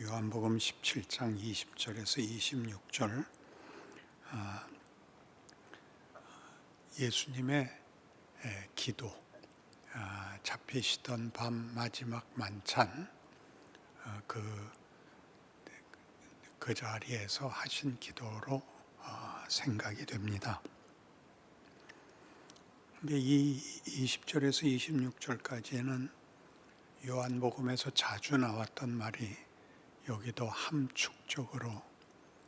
요한복음 17장 20절에서 26절 예수님의 기도, 잡히시던 밤 마지막 만찬 그 자리에서 하신 기도로 생각이 됩니다. 근데 이 20절에서 26절까지는 요한복음에서 자주 나왔던 말이 여기도 함축적으로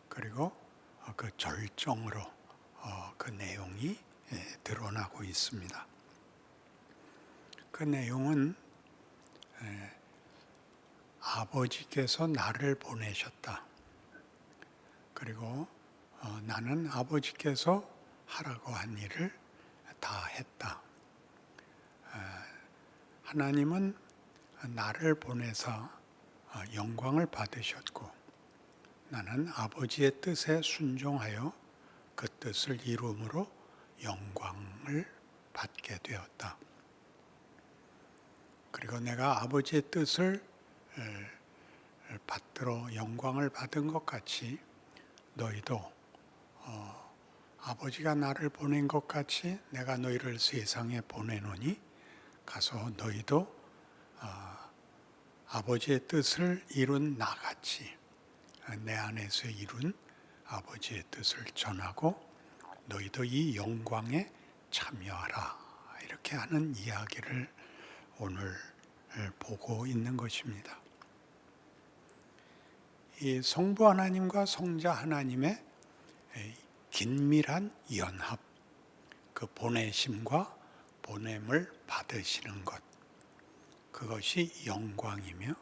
그리고 그 절정으로 그 내용이 드러나고 있습니다. 그 내용은 아버지께서 나를 보내셨다. 그리고 나는 아버지께서 하라고 한 일을 다 했다. 하나님은 나를 보내사 영광을 받으셨고 나는 아버지의 뜻에 순종하여 그 뜻을 이룸으로 영광을 받게 되었다. 그리고 내가 아버지의 뜻을 받들어 영광을 받은 것 같이 너희도 아버지가 나를 보낸 것 같이 내가 너희를 세상에 보내노니 가서 너희도 아버지의 뜻을 이룬 나같이 내 안에서 이룬 아버지의 뜻을 전하고 너희도 이 영광에 참여하라, 이렇게 하는 이야기를 오늘 보고 있는 것입니다. 이 성부 하나님과 성자 하나님의 긴밀한 연합, 그 보내심과 보냄을 받으시는 것, 그것이 영광이며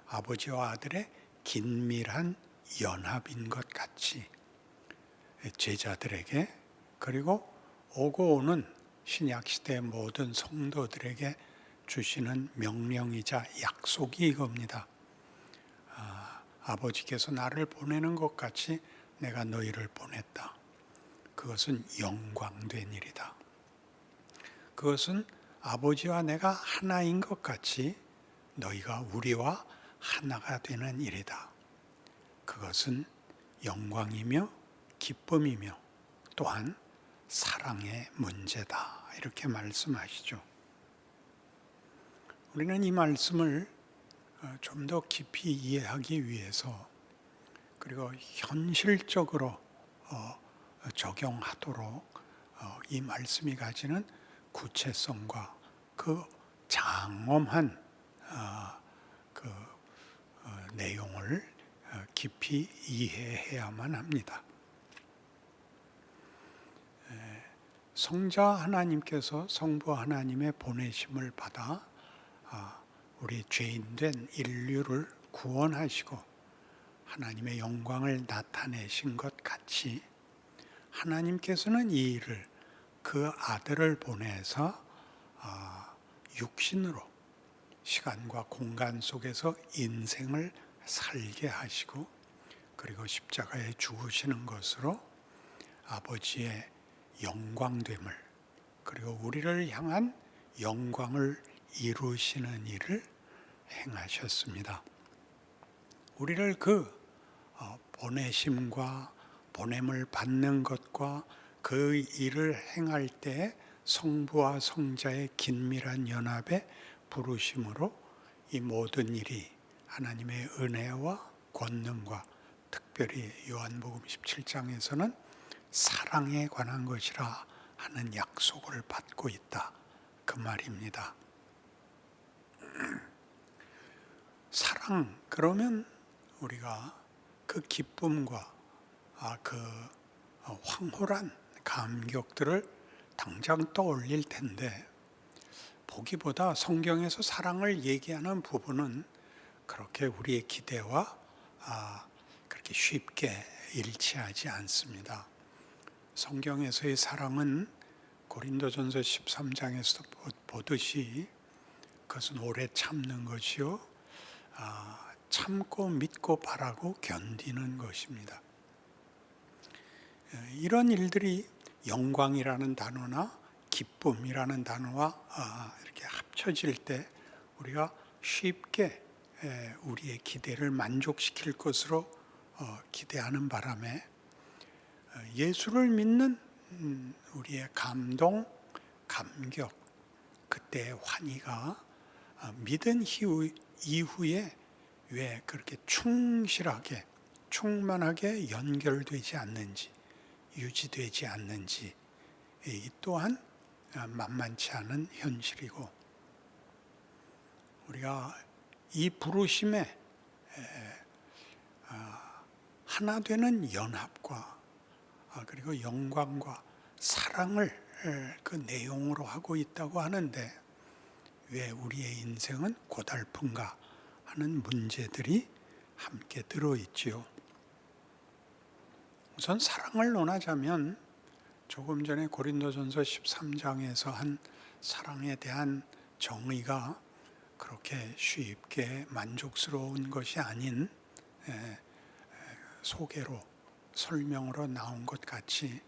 아버지와 아들의 긴밀한 연합인 것 같이 제자들에게 그리고 오고 오는 신약시대의 모든 성도들에게 주시는 명령이자 약속이 이겁니다. 아버지께서 나를 보내는 것 같이 내가 너희를 보냈다. 그것은 영광된 일이다. 그것은 아버지와 내가 하나인 것 같이 너희가 우리와 하나가 되는 일이다. 그것은 영광이며 기쁨이며 또한 사랑의 문제다. 이렇게 말씀하시죠. 우리는 이 말씀을 좀 더 깊이 이해하기 위해서 그리고 현실적으로 적용하도록 이 말씀이 가지는 구체성과 그 장엄한 내용을 깊이 이해해야만 합니다. 성자 하나님께서 성부 하나님의 보내심을 받아 우리 죄인된 인류를 구원하시고 하나님의 영광을 나타내신 것 같이 하나님께서는 이 일을 그 아들을 보내서 육신으로 시간과 공간 속에서 인생을 살게 하시고 그리고 십자가에 죽으시는 것으로 아버지의 영광됨을 그리고 우리를 향한 영광을 이루시는 일을 행하셨습니다. 우리를 그 보내심과 보냄을 받는 것과 그 일을 행할 때 성부와 성자의 긴밀한 연합에 부르심으로 이 모든 일이 하나님의 은혜와 권능과 특별히 요한복음 17장에서는 사랑에 관한 것이라 하는 약속을 받고 있다. 그 말입니다. 사랑, 그러면 우리가 그 기쁨과 그 황홀한 감격들을 당장 떠올릴 텐데 보기보다 성경에서 사랑을 얘기하는 부분은 그렇게 우리의 기대와 그렇게 쉽게 일치하지 않습니다. 성경에서의 사랑은 고린도전서 13장에서 보듯이 그것은 오래 참는 것이요 참고 믿고 바라고 견디는 것입니다. 이런 일들이 영광이라는 단어나 기쁨이라는 단어와 이렇게 합쳐질 때 우리가 쉽게 우리의 기대를 만족시킬 것으로 기대하는 바람에 예수를 믿는 우리의 감동, 감격, 그때의 환희가 믿은 이후에 왜 그렇게 충실하게, 충만하게 연결되지 않는지, 유지되지 않는지, 이 또한 만만치 않은 현실이고, 우리가 이 부르심에 하나 되는 연합과 그리고 영광과 사랑을 그 내용으로 하고 있다고 하는데 왜 우리의 인생은 고달픈가 하는 문제들이 함께 들어있지요. 우선 사랑을 논하자면 조금 전에 고린도전서 13장에서 한 사랑에 대한 정의가 그렇게 쉽게 만족스러운 것이 아닌 소개로, 설명으로 나온 것 같이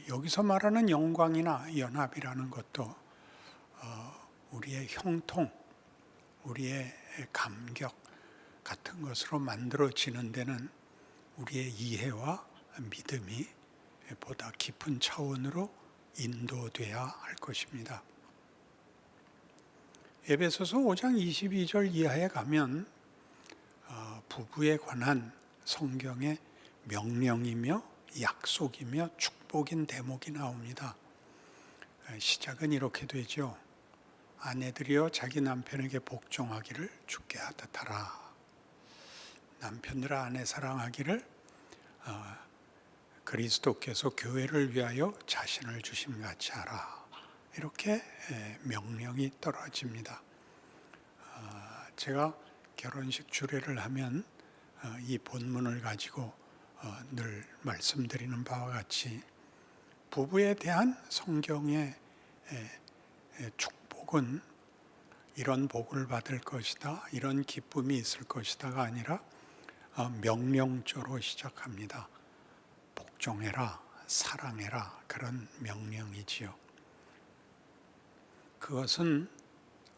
여기서 말하는 영광이나 연합이라는 것도 우리의 형통, 우리의 감격 같은 것으로 만들어지는 데는 우리의 이해와 믿음이 보다 깊은 차원으로 인도돼야 할 것입니다. 에베소서 5장 22절 이하에 가면 부부에 관한 성경의 명령이며 약속이며 축복인 대목이 나옵니다. 시작은 이렇게 되죠. 아내들이여 자기 남편에게 복종하기를 주께 하듯하라. 남편들아 아내 사랑하기를 그리스도께서 교회를 위하여 자신을 주심같이 하라. 이렇게 명령이 떨어집니다. 제가 결혼식 주례를 하면 이 본문을 가지고 늘 말씀드리는 바와 같이 부부에 대한 성경의 축복은 이런 복을 받을 것이다, 이런 기쁨이 있을 것이다가 아니라 명령조로 시작합니다. 복종해라, 사랑해라, 그런 명령이지요. 그것은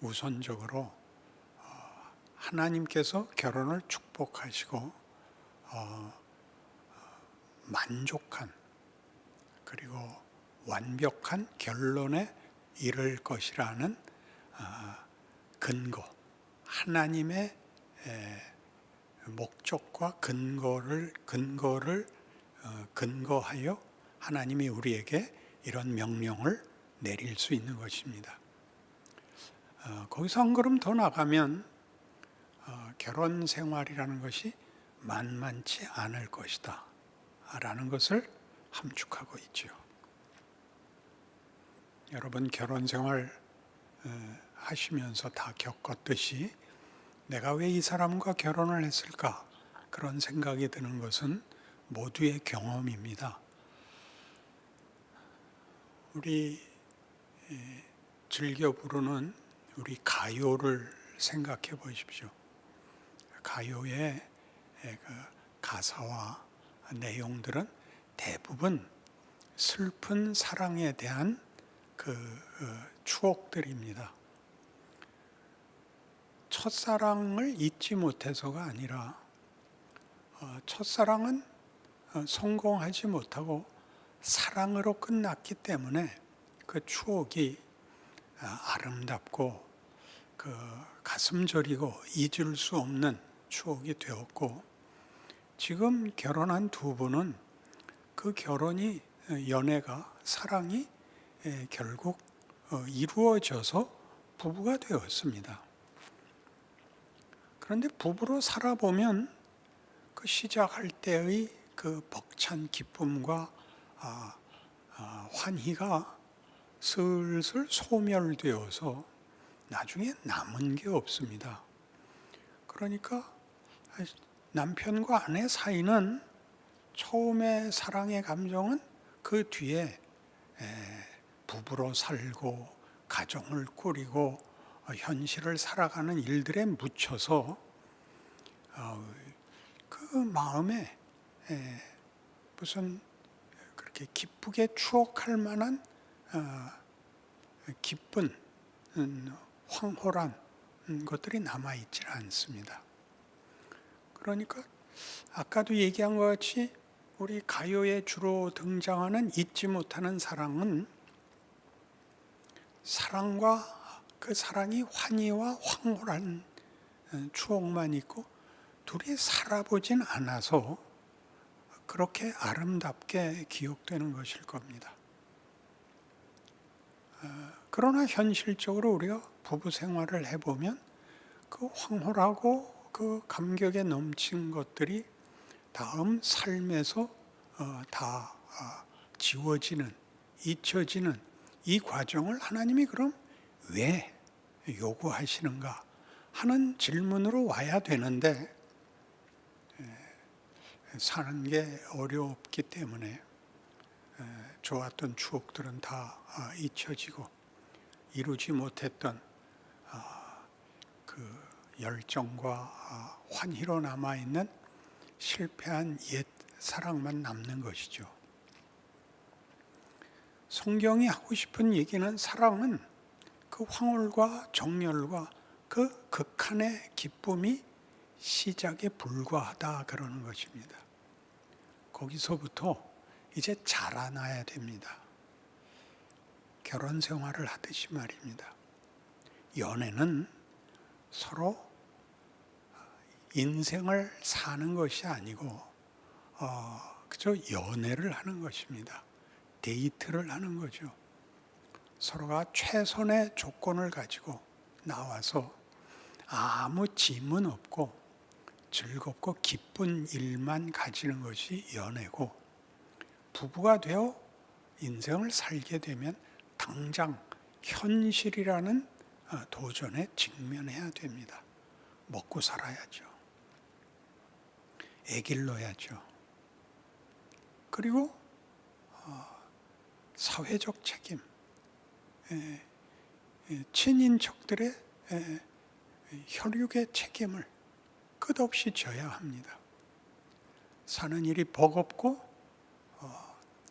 우선적으로 하나님께서 결혼을 축복하시고 만족한 그리고 완벽한 결론에 이를 것이라는 근거, 하나님의 목적과 근거를 근거하여 하나님이 우리에게 이런 명령을 내릴 수 있는 것입니다. 거기서 한 걸음 더 나가면 결혼 생활이라는 것이 만만치 않을 것이다 라는 것을 함축하고 있죠. 여러분 결혼 생활 하시면서 다 겪었듯이 내가 왜 이 사람과 결혼을 했을까? 그런 생각이 드는 것은 모두의 경험입니다. 우리 즐겨 부르는 우리 가요를 생각해 보십시오. 가요의 그 가사와 내용들은 대부분 슬픈 사랑에 대한 그 추억들입니다. 첫사랑을 잊지 못해서가 아니라 첫사랑은 성공하지 못하고 사랑으로 끝났기 때문에 그 추억이 아름답고 그 가슴 저리고 잊을 수 없는 추억이 되었고, 지금 결혼한 두 분은 그 결혼이 연애가 사랑이 결국 이루어져서 부부가 되었습니다. 그런데 부부로 살아보면 그 시작할 때의 그 벅찬 기쁨과 환희가 슬슬 소멸되어서 나중에 남은 게 없습니다. 그러니까 남편과 아내 사이는 처음에 사랑의 감정은 그 뒤에 부부로 살고 가정을 꾸리고 현실을 살아가는 일들에 묻혀서 그 마음에 무슨 그렇게 기쁘게 추억할 만한 기쁜 황홀한 것들이 남아있지 않습니다. 그러니까 아까도 얘기한 것 같이 우리 가요에 주로 등장하는 잊지 못하는 사랑은 사랑과 그 사랑이 환희와 황홀한 추억만 있고 둘이 살아보진 않아서 그렇게 아름답게 기억되는 것일 겁니다. 그러나 현실적으로 우리가 부부 생활을 해보면 그 황홀하고 그 감격에 넘친 것들이 다음 삶에서 다 지워지는, 잊혀지는 이 과정을 하나님이 그럼 왜 요구하시는가 하는 질문으로 와야 되는데 사는 게 어렵기 때문에 좋았던 추억들은 다 잊혀지고 이루지 못했던 그 열정과 환희로 남아있는 실패한 옛 사랑만 남는 것이죠. 성경이 하고 싶은 얘기는 사랑은 그 황홀과 정열과 그 극한의 기쁨이 시작에 불과하다 그러는 것입니다. 거기서부터 이제 자라나야 됩니다. 결혼 생활을 하듯이 말입니다. 연애는 서로 인생을 사는 것이 아니고 그저 연애를 하는 것입니다. 데이트를 하는 거죠. 서로가 최선의 조건을 가지고 나와서 아무 짐은 없고 즐겁고 기쁜 일만 가지는 것이 연애고, 부부가 되어 인생을 살게 되면 당장 현실이라는 도전에 직면해야 됩니다. 먹고 살아야죠. 애기를 낳아야죠. 그리고 사회적 책임, 친인척들의 혈육의 책임을 끝없이 져야 합니다. 사는 일이 버겁고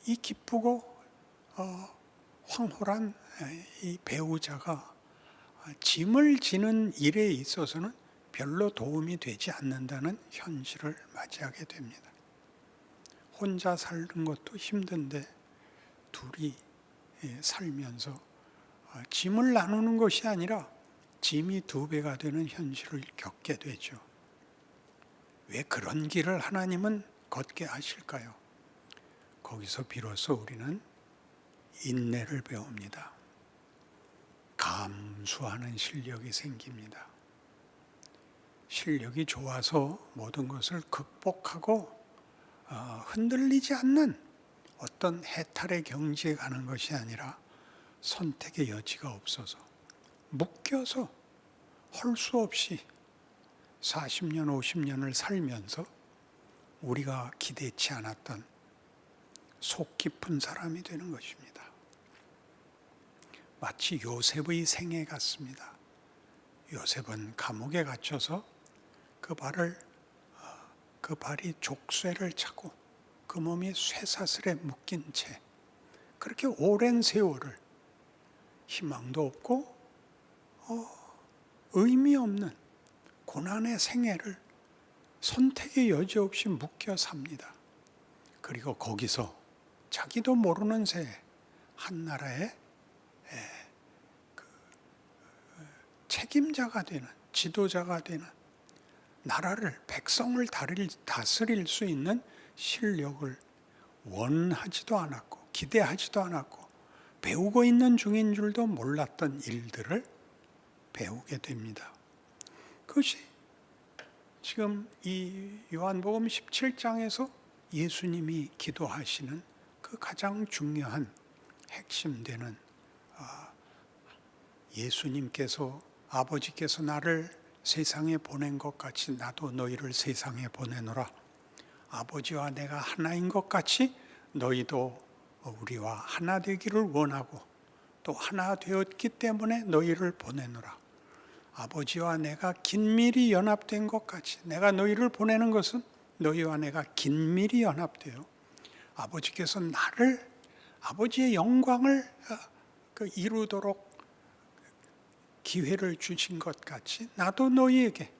이 기쁘고 황홀한 이 배우자가 짐을 지는 일에 있어서는 별로 도움이 되지 않는다는 현실을 맞이하게 됩니다. 혼자 사는 것도 힘든데 둘이 살면서 짐을 나누는 것이 아니라 짐이 2배가 되는 현실을 겪게 되죠. 왜 그런 길을 하나님은 걷게 하실까요? 거기서 비로소 우리는 인내를 배웁니다. 감수하는 실력이 생깁니다. 실력이 좋아서 모든 것을 극복하고 흔들리지 않는 어떤 해탈의 경지에 가는 것이 아니라 선택의 여지가 없어서 묶여서 할 수 없이 40년, 50년을 살면서 우리가 기대치 않았던 속 깊은 사람이 되는 것입니다. 마치 요셉의 생애 같습니다. 요셉은 감옥에 갇혀서 그 발이 족쇄를 차고 그 몸이 쇠사슬에 묶인 채 그렇게 오랜 세월을 희망도 없고 의미 없는 고난의 생애를 선택의 여지 없이 묶여 삽니다. 그리고 거기서 자기도 모르는 새에 한 나라의 책임자가 되는, 지도자가 되는, 나라를, 백성을 다스릴 수 있는 실력을 원하지도 않았고 기대하지도 않았고 배우고 있는 중인 줄도 몰랐던 일들을 배우게 됩니다. 그것이 지금 이 요한복음 17장에서 예수님이 기도하시는 그 가장 중요한 핵심되는, 예수님께서 아버지께서 나를 세상에 보낸 것 같이 나도 너희를 세상에 보내노라. 아버지와 내가 하나인 것 같이 너희도 우리와 하나 되기를 원하고 또 하나 되었기 때문에 너희를 보내노라. 아버지와 내가 긴밀히 연합된 것 같이, 내가 너희를 보내는 것은 너희와 내가 긴밀히 연합되어 아버지께서 아버지의 영광을 이루도록 기회를 주신 것 같이 나도 너희에게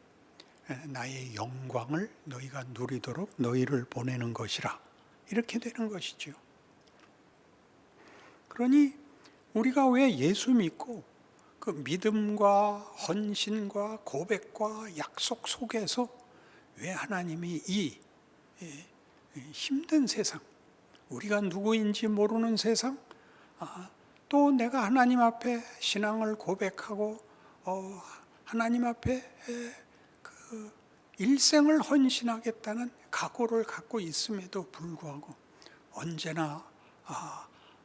나의 영광을 너희가 누리도록 너희를 보내는 것이라. 이렇게 되는 것이죠. 그러니 우리가 왜 예수 믿고 그 믿음과 헌신과 고백과 약속 속에서 왜 하나님이 이 힘든 세상, 우리가 누구인지 모르는 세상, 또 내가 하나님 앞에 신앙을 고백하고 하나님 앞에 그 일생을 헌신하겠다는 각오를 갖고 있음에도 불구하고 언제나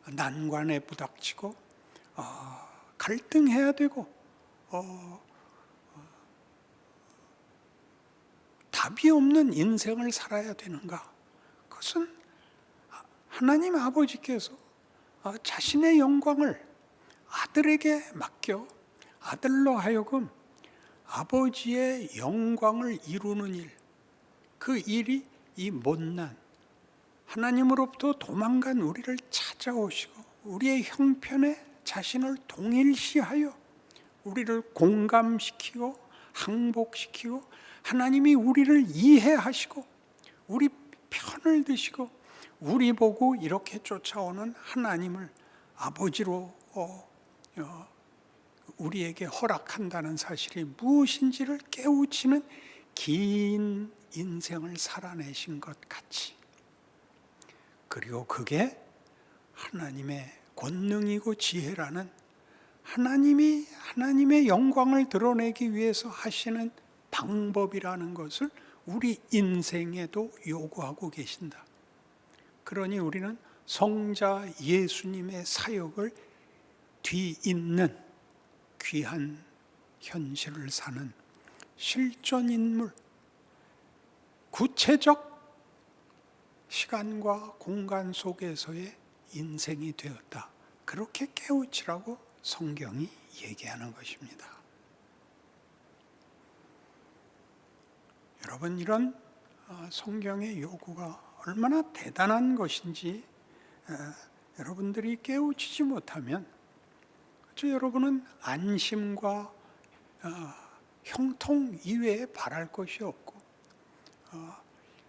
난관에 부닥치고 갈등해야 되고 답이 없는 인생을 살아야 되는가? 그것은 하나님 아버지께서 자신의 영광을 아들에게 맡겨 아들로 하여금 아버지의 영광을 이루는 일, 그 일이 이 못난 하나님으로부터 도망간 우리를 찾아오시고 우리의 형편에 자신을 동일시하여 우리를 공감시키고 항복시키고 하나님이 우리를 이해하시고 우리 편을 드시고 우리 보고 이렇게 쫓아오는 하나님을 아버지로 우리에게 허락한다는 사실이 무엇인지를 깨우치는 긴 인생을 살아내신 것 같이, 그리고 그게 하나님의 권능이고 지혜라는 하나님이 하나님의 영광을 드러내기 위해서 하시는 방법이라는 것을 우리 인생에도 요구하고 계신다. 그러니 우리는 성자 예수님의 사역을 뒤잇는 귀한 현실을 사는 실존 인물, 구체적 시간과 공간 속에서의 인생이 되었다. 그렇게 깨우치라고 성경이 얘기하는 것입니다. 여러분, 이런 성경의 요구가 얼마나 대단한 것인지 여러분들이 깨우치지 못하면 여러분은 안심과 형통 이외에 바랄 것이 없고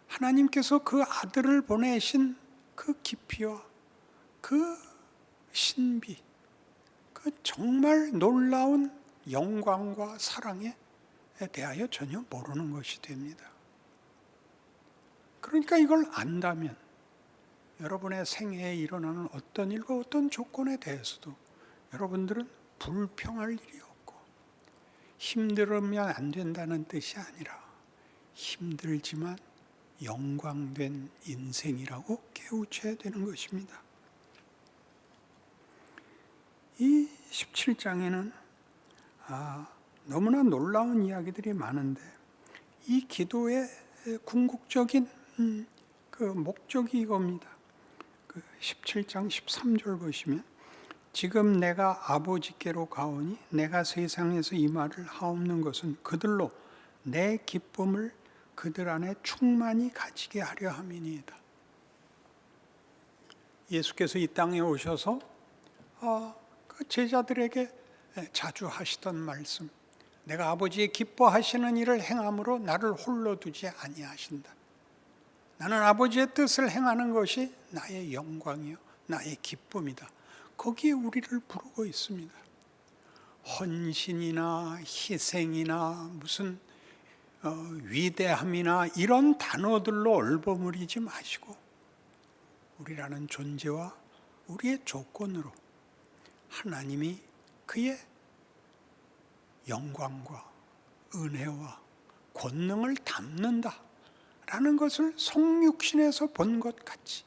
하나님께서 그 아들을 보내신 그 깊이와 그 신비, 그 정말 놀라운 영광과 사랑에 대하여 전혀 모르는 것이 됩니다. 그러니까 이걸 안다면 여러분의 생애에 일어나는 어떤 일과 어떤 조건에 대해서도 여러분들은 불평할 일이 없고 힘들으면 안 된다는 뜻이 아니라 힘들지만 영광된 인생이라고 깨우쳐야 되는 것입니다. 이 17장에는 너무나 놀라운 이야기들이 많은데 이 기도의 궁극적인 그 목적이 이겁니다. 그 17장 13절 보시면 지금 내가 아버지께로 가오니 내가 세상에서 이 말을 하옵는 것은 그들로 내 기쁨을 그들 안에 충만히 가지게 하려 함이니이다. 예수께서 이 땅에 오셔서 그 제자들에게 자주 하시던 말씀, 내가 아버지의 기뻐하시는 일을 행함으로 나를 홀로 두지 아니하신다. 나는 아버지의 뜻을 행하는 것이 나의 영광이요 나의 기쁨이다. 거기에 우리를 부르고 있습니다. 헌신이나 희생이나 무슨 위대함이나 이런 단어들로 얼버무리지 마시고 우리라는 존재와 우리의 조건으로 하나님이 그의 영광과 은혜와 권능을 담는다라는 것을 성육신에서 본 것 같이,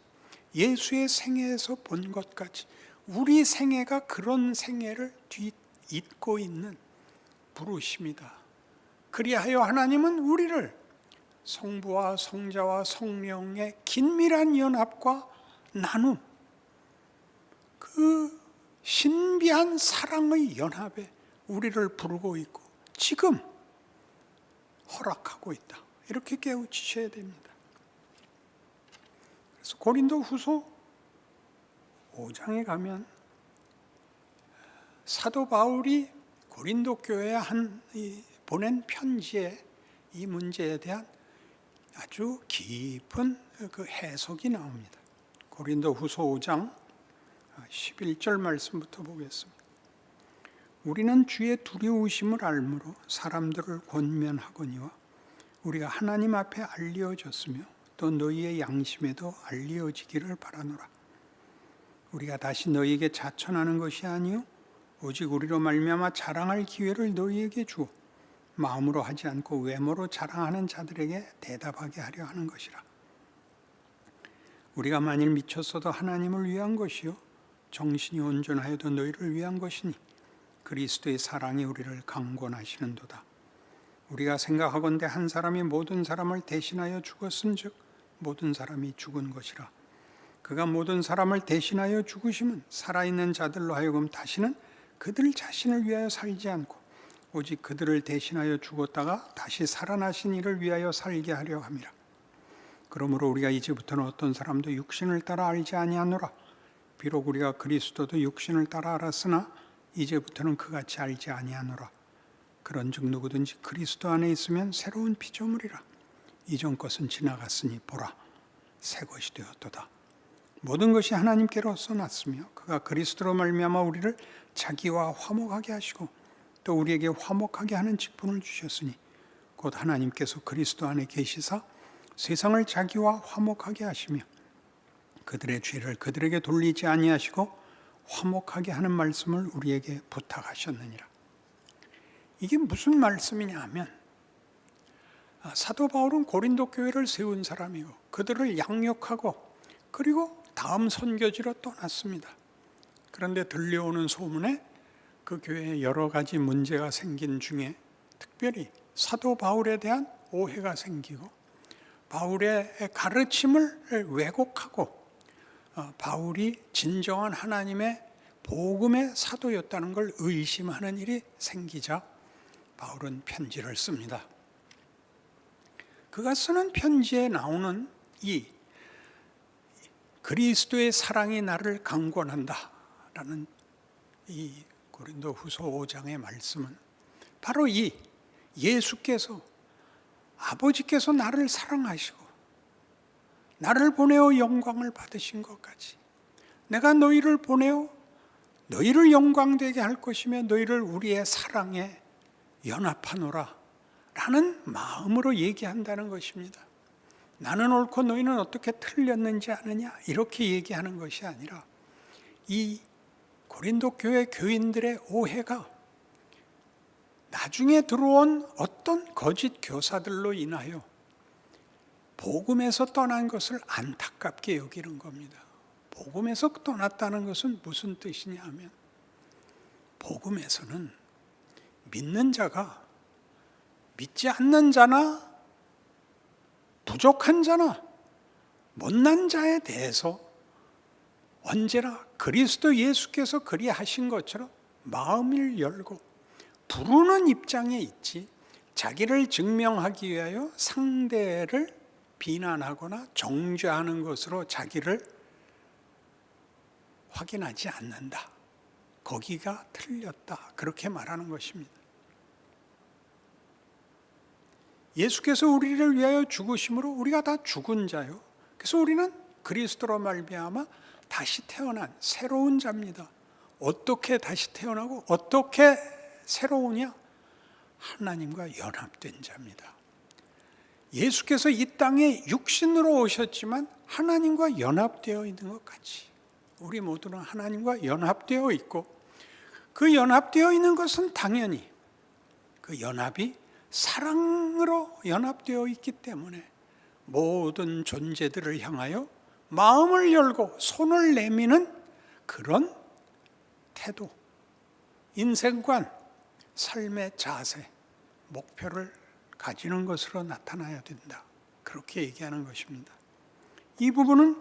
예수의 생애에서 본 것 같이 우리 생애가 그런 생애를 뒤잇고 있는 부르심이다. 그리하여 하나님은 우리를 성부와 성자와 성령의 긴밀한 연합과 나눔, 그 신비한 사랑의 연합에 우리를 부르고 있고 지금 허락하고 있다. 이렇게 깨우치셔야 됩니다. 그래서 고린도 후서 5장에 가면 사도 바울이 고린도 교회에 보낸 편지에 이 문제에 대한 아주 깊은 그 해석이 나옵니다. 고린도 후서 5장 11절 말씀부터 보겠습니다. 우리는 주의 두려우심을 알므로 사람들을 권면하거니와 우리가 하나님 앞에 알리어졌으며 또 너희의 양심에도 알리어지기를 바라노라. 우리가 다시 너희에게 자천하는 것이 아니요 오직 우리로 말미암아 자랑할 기회를 너희에게 주어 마음으로 하지 않고 외모로 자랑하는 자들에게 대답하게 하려 하는 것이라. 우리가 만일 미쳤어도 하나님을 위한 것이요 정신이 온전하여도 너희를 위한 것이니 그리스도의 사랑이 우리를 강권하시는도다. 우리가 생각하건대 한 사람이 모든 사람을 대신하여 죽었은즉 모든 사람이 죽은 것이라. 그가 모든 사람을 대신하여 죽으심은 살아있는 자들로 하여금 다시는 그들 자신을 위하여 살지 않고 오직 그들을 대신하여 죽었다가 다시 살아나신 이를 위하여 살게 하려 함이라. 그러므로 우리가 이제부터는 어떤 사람도 육신을 따라 알지 아니하노라. 비록 우리가 그리스도도 육신을 따라 알았으나 이제부터는 그같이 알지 아니하노라. 그런즉 누구든지 그리스도 안에 있으면 새로운 피조물이라. 이전 것은 지나갔으니 보라 새 것이 되었도다. 모든 것이 하나님께로서 났으며 그가 그리스도로 말미암아 우리를 자기와 화목하게 하시고 또 우리에게 화목하게 하는 직분을 주셨으니 곧 하나님께서 그리스도 안에 계시사 세상을 자기와 화목하게 하시며 그들의 죄를 그들에게 돌리지 아니하시고 화목하게 하는 말씀을 우리에게 부탁하셨느니라. 이게 무슨 말씀이냐 하면 사도 바울은 고린도 교회를 세운 사람이고 그들을 양육하고 그리고 다음 선교지로 떠났습니다. 그런데 들려오는 소문에 그 교회에 여러 가지 문제가 생긴 중에 특별히 사도 바울에 대한 오해가 생기고 바울의 가르침을 왜곡하고 바울이 진정한 하나님의 복음의 사도였다는 걸 의심하는 일이 생기자 바울은 편지를 씁니다. 그가 쓰는 편지에 나오는 이 그리스도의 사랑이 나를 강권한다라는 이 고린도 후서 5장의 말씀은 바로 이 예수께서 아버지께서 나를 사랑하시고 나를 보내어 영광을 받으신 것 같이 내가 너희를 보내어 너희를 영광되게 할 것이며 너희를 우리의 사랑에 연합하노라 라는 마음으로 얘기한다는 것입니다. 나는 옳고 너희는 어떻게 틀렸는지 아느냐 이렇게 얘기하는 것이 아니라 이 고린도 교회 교인들의 오해가 나중에 들어온 어떤 거짓 교사들로 인하여 복음에서 떠난 것을 안타깝게 여기는 겁니다. 복음에서 떠났다는 것은 무슨 뜻이냐 하면 복음에서는 믿는 자가 믿지 않는 자나 부족한 자나 못난 자에 대해서 언제나 그리스도 예수께서 그리하신 것처럼 마음을 열고 부르는 입장에 있지 자기를 증명하기 위하여 상대를 비난하거나 정죄하는 것으로 자기를 확인하지 않는다. 거기가 틀렸다. 그렇게 말하는 것입니다. 예수께서 우리를 위하여 죽으심으로 우리가 다 죽은 자요. 그래서 우리는 그리스도로 말미암아 다시 태어난 새로운 자입니다. 어떻게 다시 태어나고 어떻게 새로우냐? 하나님과 연합된 자입니다. 예수께서 이 땅에 육신으로 오셨지만 하나님과 연합되어 있는 것 같이 우리 모두는 하나님과 연합되어 있고 그 연합되어 있는 것은 당연히 그 연합이 사랑으로 연합되어 있기 때문에 모든 존재들을 향하여 마음을 열고 손을 내미는 그런 태도, 인생관, 삶의 자세, 목표를 가지는 것으로 나타나야 된다. 그렇게 얘기하는 것입니다. 이 부분은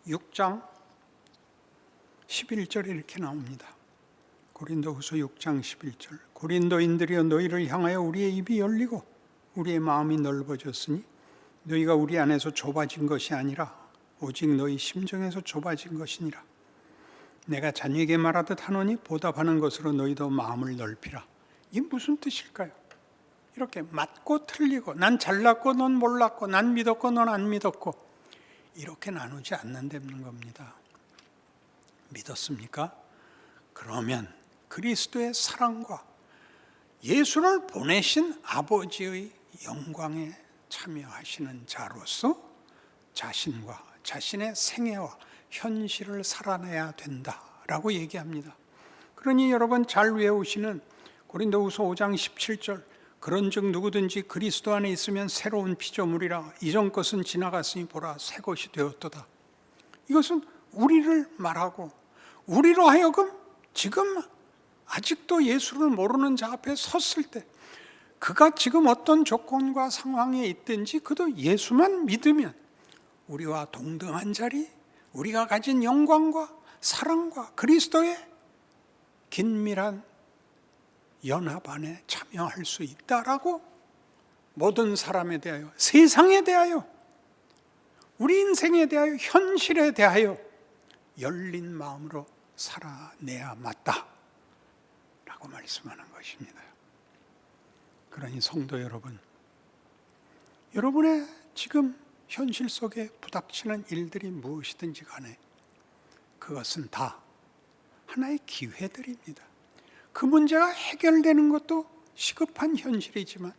6장 11절에 이렇게 나옵니다. 고린도후서 6장 11절 고린도인들이여 너희를 향하여 우리의 입이 열리고 우리의 마음이 넓어졌으니 너희가 우리 안에서 좁아진 것이 아니라 오직 너희 심정에서 좁아진 것이니라. 내가 자녀에게 말하듯 하노니 보답하는 것으로 너희도 마음을 넓히라. 이게 무슨 뜻일까요? 이렇게 맞고 틀리고, 난 잘났고 넌 몰랐고, 난 믿었고 넌 안 믿었고, 이렇게 나누지 않는다는 겁니다. 믿었습니까? 그러면 그리스도의 사랑과 예수를 보내신 아버지의 영광에 참여하시는 자로서 자신과 자신의 생애와 현실을 살아내야 된다라고 얘기합니다. 그러니 여러분 잘 외우시는 고린도후서 5장 17절, 그런즉 누구든지 그리스도 안에 있으면 새로운 피조물이라, 이전 것은 지나갔으니 보라 새 것이 되었도다. 이것은 우리를 말하고, 우리로 하여금 지금 아직도 예수를 모르는 자 앞에 섰을 때, 그가 지금 어떤 조건과 상황에 있든지 그도 예수만 믿으면 우리와 동등한 자리, 우리가 가진 영광과 사랑과 그리스도의 긴밀한 연합 안에 참여할 수 있다라고, 모든 사람에 대하여, 세상에 대하여, 우리 인생에 대하여, 현실에 대하여 열린 마음으로 살아내야 맞다 라고 말씀하는 것입니다. 그러니 성도 여러분, 여러분의 지금 현실 속에 부닥치는 일들이 무엇이든지 간에 그것은 다 하나의 기회들입니다. 그 문제가 해결되는 것도 시급한 현실이지만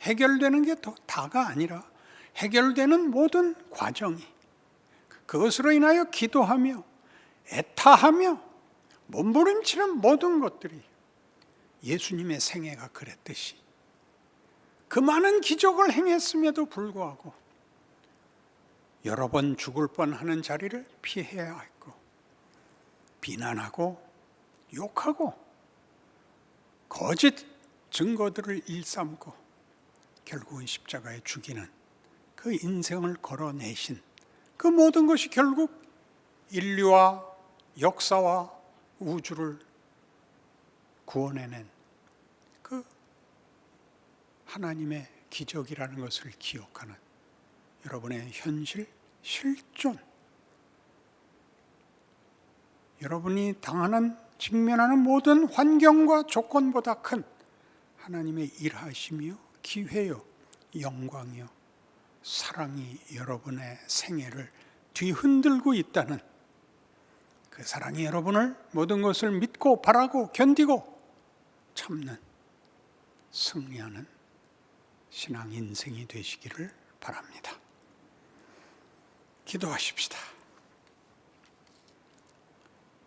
해결되는 게 다가 아니라 해결되는 모든 과정이, 그것으로 인하여 기도하며 애타하며 몸부림치는 모든 것들이 예수님의 생애가 그랬듯이 그 많은 기적을 행했음에도 불구하고 여러 번 죽을 뻔하는 자리를 피해야 했고, 비난하고 욕하고 거짓 증거들을 일삼고 결국은 십자가에 죽이는 그 인생을 걸어내신 그 모든 것이 결국 인류와 역사와 우주를 구원해낸 그 하나님의 기적이라는 것을 기억하는 여러분의 현실 실존, 여러분이 당하는, 직면하는 모든 환경과 조건보다 큰 하나님의 일하심이요, 기회요, 영광이요, 사랑이 여러분의 생애를 뒤흔들고 있다는, 그 사랑이 여러분을 모든 것을 믿고 바라고 견디고 참는, 승리하는 신앙 인생이 되시기를 바랍니다. 기도하십시다.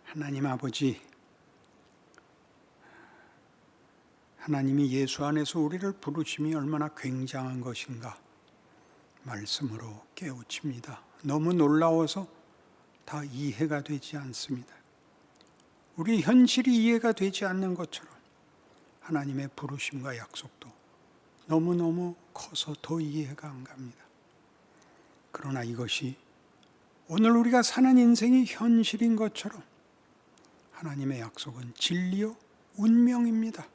하나님 아버지, 하나님이 예수 안에서 우리를 부르심이 얼마나 굉장한 것인가 말씀으로 깨우칩니다. 너무 놀라워서 다 이해가 되지 않습니다. 우리 현실이 이해가 되지 않는 것처럼 하나님의 부르심과 약속도 너무너무 커서 더 이해가 안 갑니다. 그러나 이것이 오늘 우리가 사는 인생이 현실인 것처럼 하나님의 약속은 진리요 운명입니다.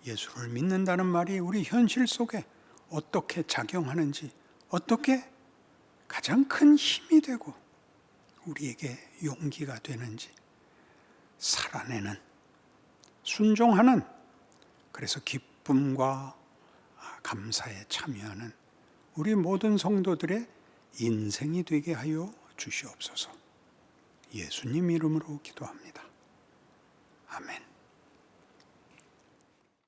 예수를 믿는다는 말이 우리 현실 속에 어떻게 작용하는지, 어떻게 가장 큰 힘이 되고 우리에게 용기가 되는지 살아내는, 순종하는, 그래서 기쁨과 감사에 참여하는 우리 모든 성도들의 인생이 되게 하여 주시옵소서. 예수님 이름으로 기도합니다. 아멘.